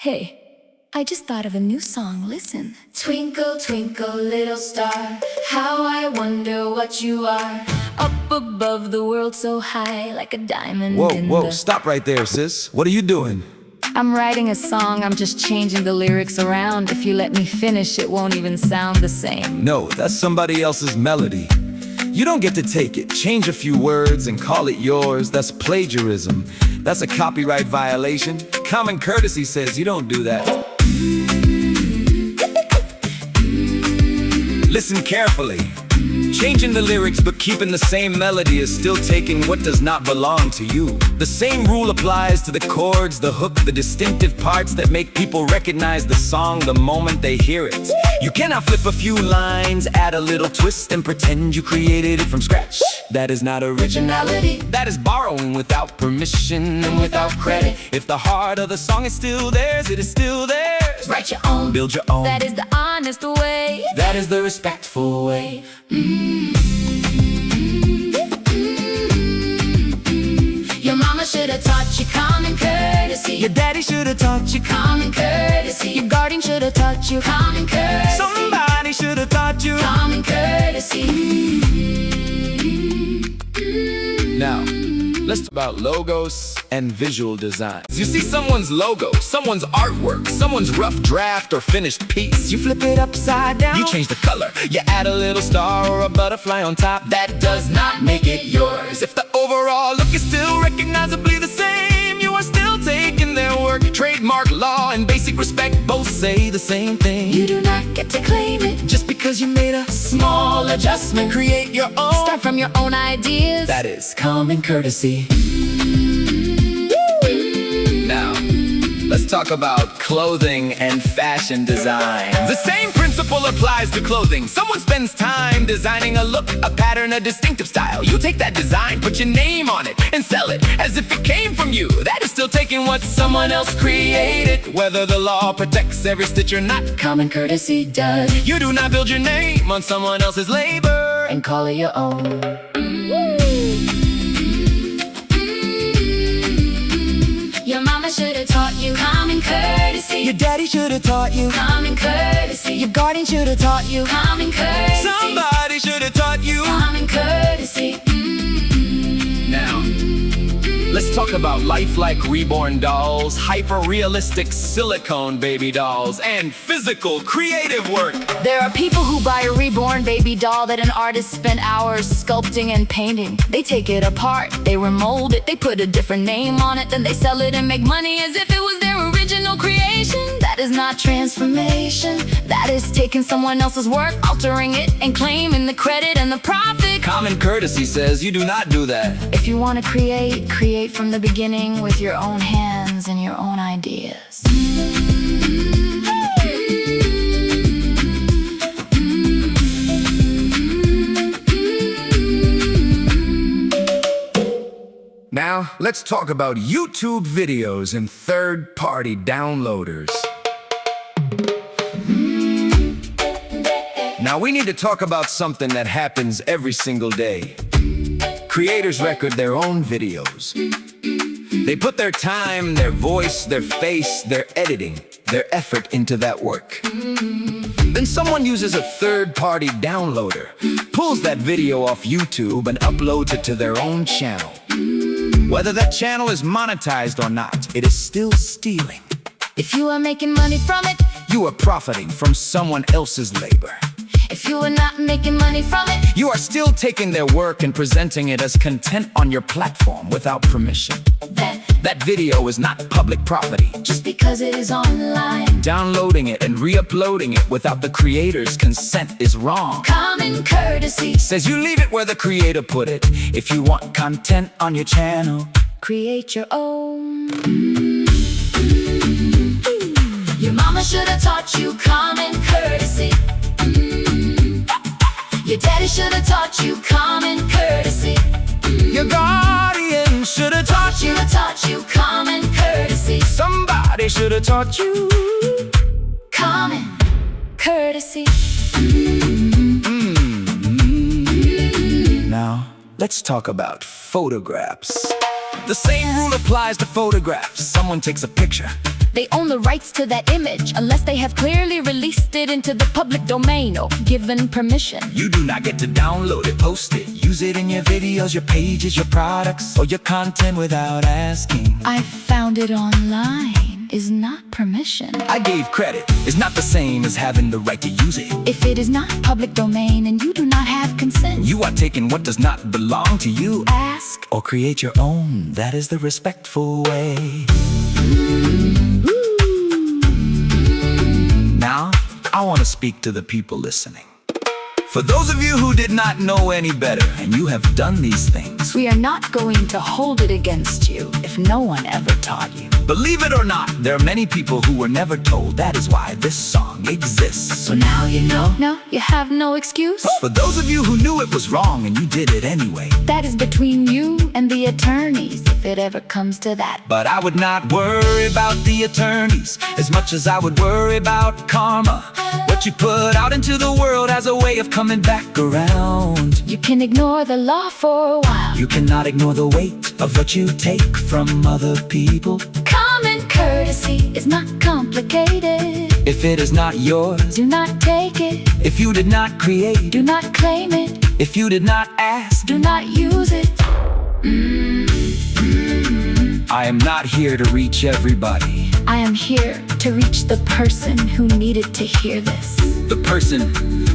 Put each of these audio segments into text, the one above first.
Hey, I just thought of a new song, listen. Twinkle, twinkle, little star, how I wonder what you are. Up above the world so high, like a diamond in the... Whoa, stop right there, sis. What are you doing? I'm writing a song, I'm just changing the lyrics around. If you let me finish, it won't even sound the same. No, that's somebody else's melody. You don't get to take it, change a few words and call it yours. That's plagiarism. That's a copyright violation. Common courtesy says you don't do that. Listen carefully. Changing the lyrics but keeping the same melody is still taking what does not belong to you. The same rule applies to the chords, the hook, the distinctive parts that make people recognize the song the moment they hear it. You cannot flip a few lines, add a little twist, and pretend you created it from scratch. That is not originality. That is borrowing without permission and without credit. If the heart of the song is still theirs, it is still theirs. Write your own, build your own. That is the honest way. That is the respectful way. Your mama should have taught you common courtesy. Your daddy should have taught you common courtesy. Your guardian should have taught you common courtesy. Somebody should have taught you common courtesy. Now, let's talk about logos and visual designs. You see someone's logo, someone's artwork, someone's rough draft or finished piece. You flip it upside down, you change the color, you add a little star or a butterfly on top. That does not make it yours. If the overall look is still recognizably the same, you are still taking their work. Trademark law and basic respect both say the same thing. You do not get to claim it just because you made a small adjustment. Create your own. Start from your own ideas. That is common courtesy. Now, let's talk about clothing and fashion design. The same principle applies to clothing. Someone spends time designing a look, a pattern, a distinctive style. You take that design, put your name on it, and sell it as if it came from you. That is still taking what someone else created. Whether the law protects every stitch or not, common courtesy does. You do not build your name on someone else's labor and call it your own. Your mama should have taught you common courtesy. Your daddy should have taught you common courtesy. Your guardian should have taught you common courtesy. Somebody should have taught you common courtesy. Now, let's talk about lifelike reborn dolls, hyper-realistic silicone baby dolls, and physical creative work. There are people who buy a reborn baby doll that an artist spent hours sculpting and painting. They take it apart, they remold it, they put a different name on it, then they sell it and make money as if it was their original creation. That is not transformation. That is taking someone else's work, altering it, and claiming the credit and the profit. Common courtesy says you do not do that. If you want to create from the beginning with your own hands and your own ideas. Now, let's talk about YouTube videos and third-party downloaders. Now, we need to talk about something that happens every single day. Creators record their own videos. They put their time, their voice, their face, their editing, their effort into that work. Then someone uses a third-party downloader, pulls that video off YouTube and uploads it to their own channel. Whether that channel is monetized or not, it is still stealing. If you are making money from it, you are profiting from someone else's labor. If you are not making money from it, you are still taking their work and presenting it as content on your platform without permission. That video is not public property. Just because it is online. Downloading it and re-uploading it without the creator's consent is wrong. Common courtesy says you leave it where the creator put it. If you want content on your channel, create your own. Your mama should have taught you common courtesy. Your daddy should have taught you common courtesy. Your guardian should have taught you common courtesy. Somebody should have taught you common courtesy. Now, let's talk about photographs. The same rule applies to photographs. Someone takes a picture, They own the rights to that image unless they have clearly released it into the public domain or given permission. You do not get to download it, post it, use it in your videos, your pages, your products, or your content without asking. I found it online is not permission. I gave credit is not the same as having the right to use it. If it is not public domain and you do not have consent, You are taking what does not belong to you. ask Or create your own, that is the respectful way. Now, I want to speak to the people listening. For those of you who did not know any better and you have done these things, we are not going to hold it against you if no one ever taught you. believe it or not, there are many people who were never told. That is why this song exists. So now you know. No, you have no excuse. For those of you who knew it was wrong and you did it anyway, That is between you and the attorneys if it ever comes to that. but I would not worry about the attorneys as much as I would worry about karma. What you put out into the world has a way of coming back around. You can ignore the law for a while. You cannot ignore the weight of what you take from other people. Common courtesy is not complicated. If it is not yours, Do not take it. if you did not create, Do not claim it. if you did not ask, Do not use it. I am not here to reach everybody. I am here to reach the person who needed to hear this. The person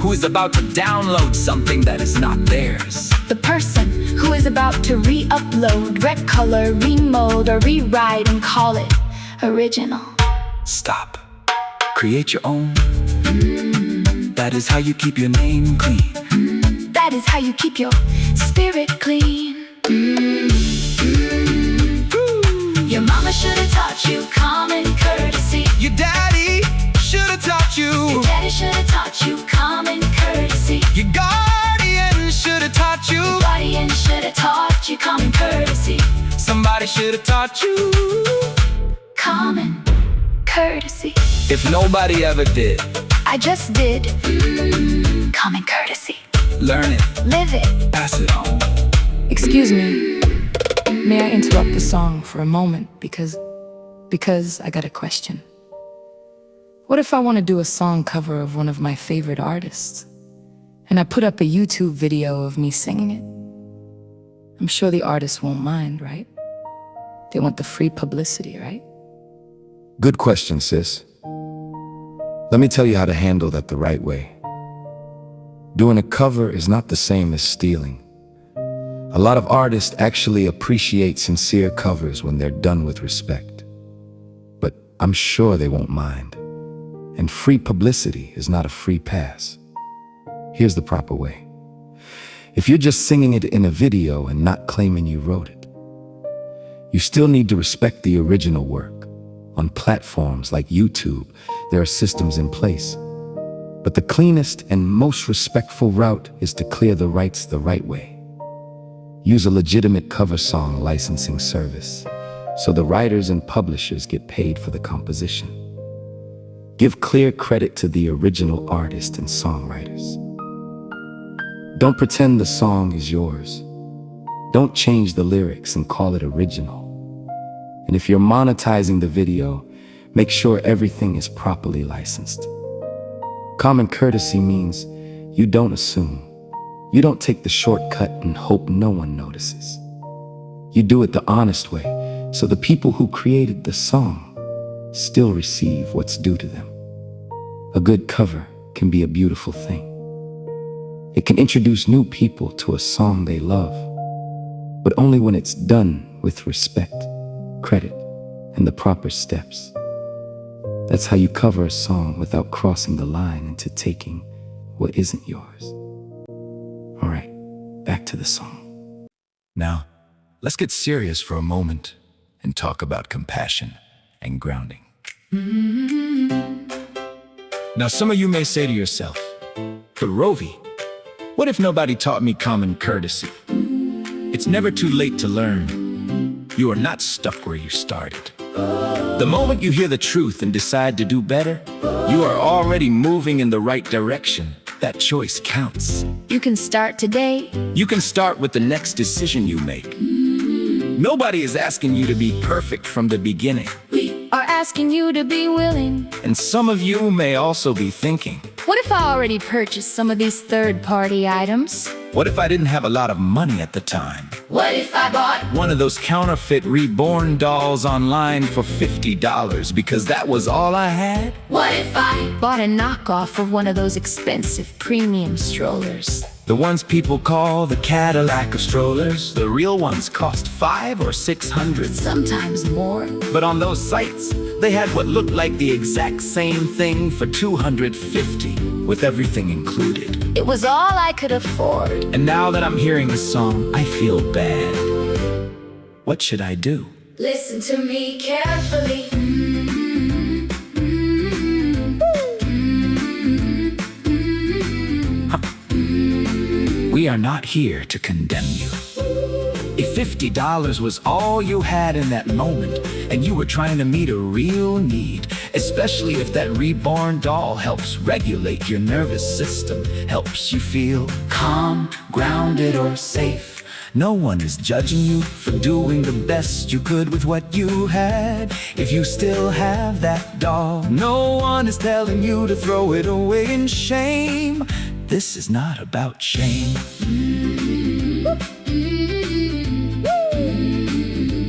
who is about to download something that is not theirs. The person who is about to re-upload, recolor, remold, or rewrite and call it original. Stop. Create your own. That is how you keep your name clean. That is how you keep your spirit clean. Your mama should have taught you common courtesy. Your daddy should have taught you. Your daddy should have taught you common courtesy. Your guardian should have taught you. Guardian should have taught you common courtesy. Somebody should have taught you. Common courtesy. If nobody ever did, I just did. Common courtesy. learn it, Live it. pass it on. Excuse me, may I interrupt the song for a moment because I got a question. What if I want to do a song cover of one of my favorite artists and I put up a YouTube video of me singing it? I'm sure the artist won't mind, right? They want the free publicity, right? Good question, sis. Let me tell you how to handle that the right way. Doing a cover is not the same as stealing. A lot of artists actually appreciate sincere covers when they're done with respect. But I'm sure they won't mind. And free publicity is not a free pass. Here's the proper way. If you're just singing it in a video and not claiming you wrote it, you still need to respect the original work. On platforms like YouTube, there are systems in place. But the cleanest and most respectful route is to clear the rights the right way. Use a legitimate cover song licensing service, so the writers and publishers get paid for the composition. Give clear credit to the original artist and songwriters. Don't pretend the song is yours. Don't change the lyrics and call it original. And if you're monetizing the video, make sure everything is properly licensed. Common courtesy means you don't assume. You don't take the shortcut and hope no one notices. You do it the honest way, so the people who created the song still receive what's due to them. A good cover can be a beautiful thing. It can introduce new people to a song they love, but only when it's done with respect, credit, and the proper steps. That's how you cover a song without crossing the line into taking what isn't yours. All right, back to the song. Now, let's get serious for a moment and talk about compassion and grounding. Now, some of you may say to yourself, but Rôvi, what if nobody taught me common courtesy? It's never too late to learn. You are not stuck where you started. The moment you hear the truth and decide to do better, you are already moving in the right direction. That choice counts. You can start today. You can start with the next decision you make. Nobody is asking you to be perfect from the beginning. We are asking you to be willing. And some of you may also be thinking, What if I already purchased some of these third-party items? what if I didn't have a lot of money at the time? What if I bought One of those counterfeit reborn dolls online for $50 because that was all I had? What if I bought a knockoff of one of those expensive premium strollers? The ones people call the Cadillac of strollers. The real ones cost $500 or $600. Sometimes more. But on those sites, they had what looked like the exact same thing for $250, with everything included. It was all I could afford. And now that I'm hearing this song, I feel bad. What should I do? Listen to me carefully. We are not here to condemn you. If $50 was all you had in that moment, and you were trying to meet a real need, especially if that reborn doll helps regulate your nervous system, helps you feel calm, grounded, or safe, no one is judging you for doing the best you could with what you had. If you still have that doll, no one is telling you to throw it away in shame. This is not about shame.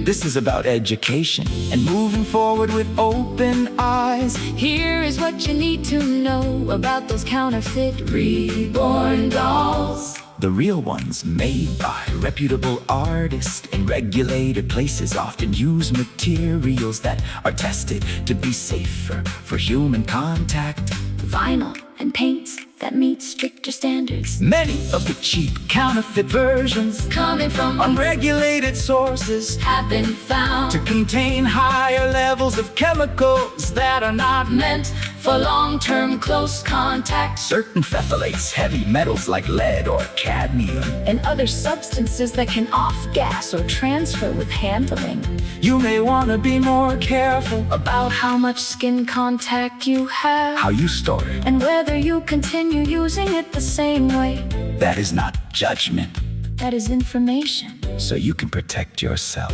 This is about education and moving forward with open eyes. Here is what you need to know about those counterfeit reborn dolls. The real ones, made by reputable artists in regulated places, often use materials that are tested to be safer for human contact. Vinyl and paints that meet stricter standards. Many of the cheap counterfeit versions Coming from unregulated sources have been found to contain higher levels of chemicals that are not meant for long-term close contact. certain phthalates, heavy metals like lead or cadmium. And other substances that can off-gas or transfer with handling. You may want to be more careful About how much skin contact you have. how you store it. And whether you continue using it the same way. That is not judgment, That is information. so you can protect yourself.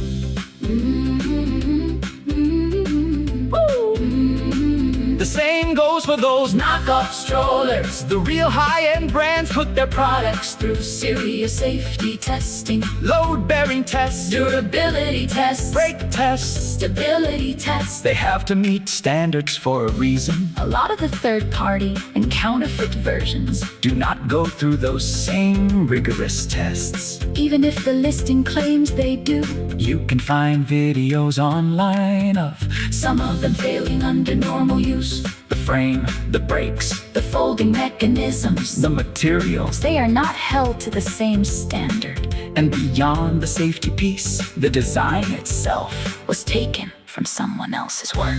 The same goes for those knockoff strollers. The real high-end brands put their products Through serious safety testing, load-bearing tests, durability tests, brake tests. stability tests. They have to meet standards for a reason. A lot of the third-party and counterfeit versions, Do not go through those same rigorous tests. even if the listing claims they do, You can find videos online of some of them failing under normal use. the frame, the brakes, The folding mechanisms, the materials, they are not held to the same standard. and beyond the safety piece, the design itself. Was taken from someone else's work.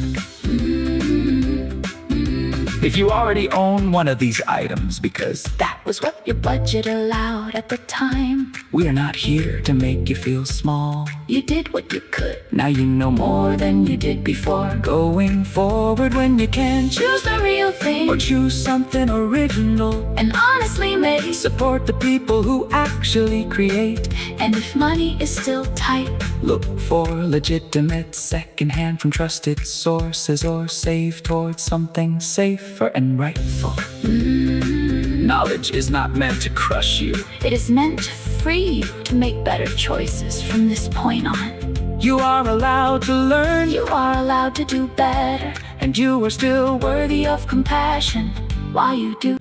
If you already own one of these items because That was what your budget allowed at the time. we are not here to make you feel small. You did what you could, Now you know more than you did before. Going forward when you can choose the real thing, or choose something original. and honestly made. Support the people who actually create. And if money is still tight, Look for legitimate secondhand from trusted sources, or save towards something safer and rightful. Knowledge is not meant to crush you. it is meant to free you to make better choices from this point on. You are allowed to learn, You are allowed to do better, and you are still worthy worthy of compassion while you do.